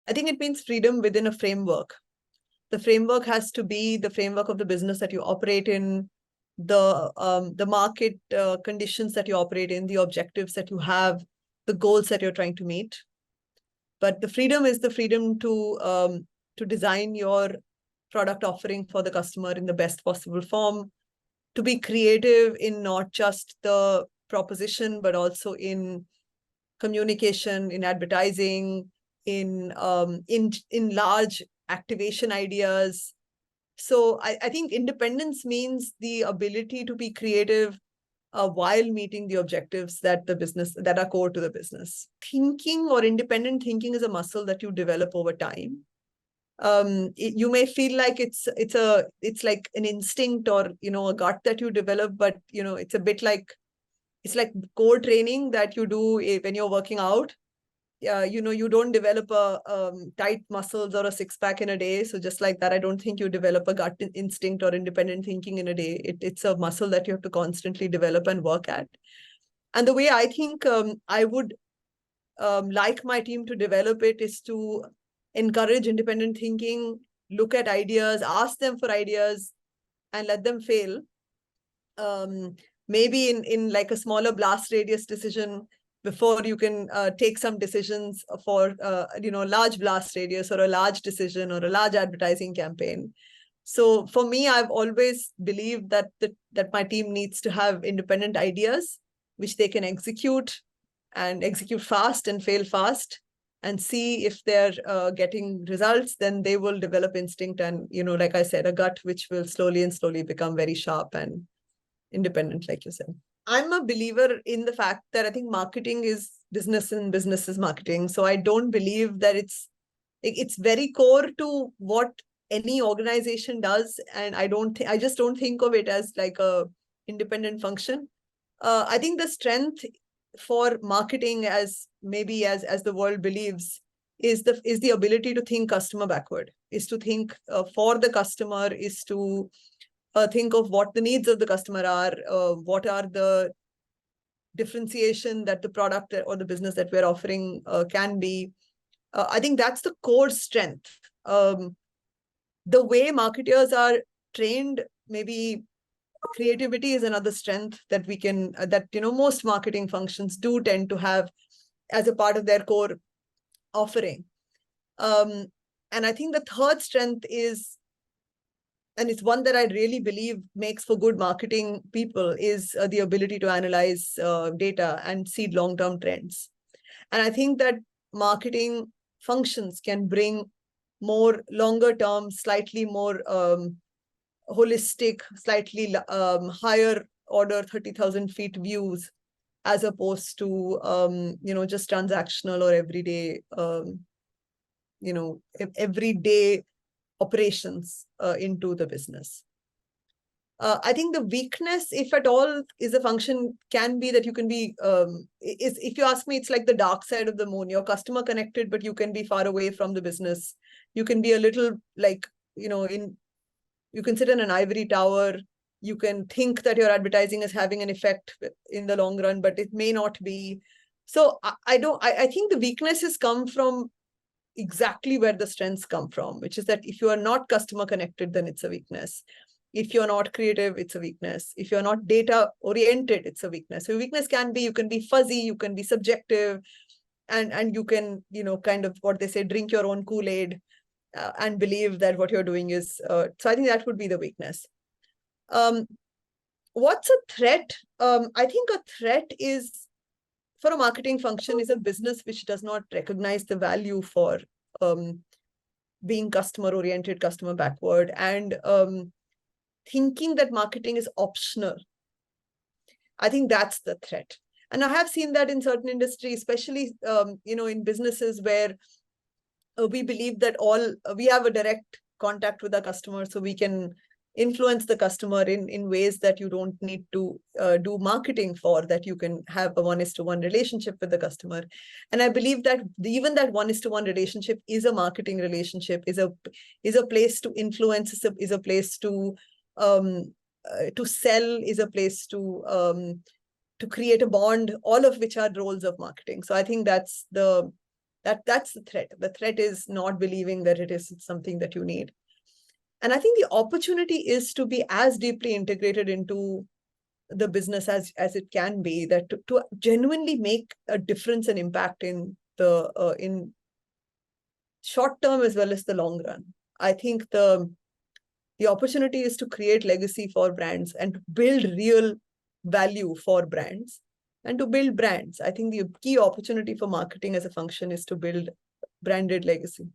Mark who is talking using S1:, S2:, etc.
S1: I think it means freedom within a framework. The framework has to be the framework of the business that you operate in, the market conditions that you operate in, the objectives that you have, the goals that you're trying to meet. But the freedom is the freedom to design your product offering for the customer in the best possible form, to be creative in not just the proposition, but also in communication, in advertising, in large activation ideas. So I think independence means the ability to be creative while meeting the objectives that are core to the business. Thinking or independent thinking is a muscle that you develop over time. You may feel like it's like an instinct or a gut that you develop, but it's a bit like core training that you do when you're working out. You don't develop a tight muscles or a six-pack in a day. So just like that, I don't think you develop a gut instinct or independent thinking in a day. It's a muscle that you have to constantly develop and work at. And the way I think I would like my team to develop it is to encourage independent thinking, look at ideas, ask them for ideas, and let them fail. Maybe in like a smaller blast radius decision before you can take some decisions for large blast radius or a large decision or a large advertising campaign. So for me, I've always believed that that my team needs to have independent ideas which they can execute fast and fail fast and see if they're getting results. Then they will develop instinct and, like I said, a gut which will slowly become very sharp and independent, like you said. I'm a believer in the fact that I think marketing is business and business is marketing. So I don't believe that it's very core to what any organization does. And I just don't think of it as like a independent function. I think the strength for marketing, as the world believes, is the ability to think customer backward, is to think for the customer, is to think of what the needs of the customer are, what are the differentiation that the product or the business that we're offering can be. I think that's the core strength. The way marketers are trained, maybe creativity is another strength that we can, most marketing functions do tend to have as a part of their core offering. And I think the third strength is, and it's one that I really believe makes for good marketing people, is the ability to analyze data and see long-term trends. And I think that marketing functions can bring more longer-term, slightly more holistic, slightly higher order 30,000 feet views, as opposed to just transactional or everyday operations into the business. I think the weakness, if at all, is a function can be that you can be, if you ask me, it's like the dark side of the moon. You're customer connected, but you can be far away from the business. You can be a little like, you can sit in an ivory tower. You can think that your advertising is having an effect in the long run, but it may not be. So I think the weaknesses come from exactly where the strengths come from, which is that if you are not customer connected, then it's a weakness. If you're not creative, it's a weakness. If you're not data oriented, it's a weakness. So weakness can be, you can be fuzzy, you can be subjective, and you can, kind of what they say, drink your own Kool-Aid and believe that what you're doing is, so I think that would be the weakness. What's a threat? I think a threat is, for a marketing function, is a business which does not recognize the value for being customer oriented, customer backward, and thinking that marketing is optional. I think that's the threat. And I have seen that in certain industries, especially in businesses where we believe that we have a direct contact with our customer, so we can influence the customer in ways that you don't need to do marketing for, that you can have a 1:1 relationship with the customer. And I believe that even that 1:1 relationship is a marketing relationship, is a place to influence, is a place to sell, is a place to create a bond, all of which are roles of marketing. So I think that's the That's the threat. The threat is not believing that it is something that you need. And I think the opportunity is to be as deeply integrated into the business as it can be, that to genuinely make a difference and impact in the in short term as well as the long run. I think the opportunity is to create legacy for brands and to build real value for brands and to build brands. I think the key opportunity for marketing as a function is to build branded legacy.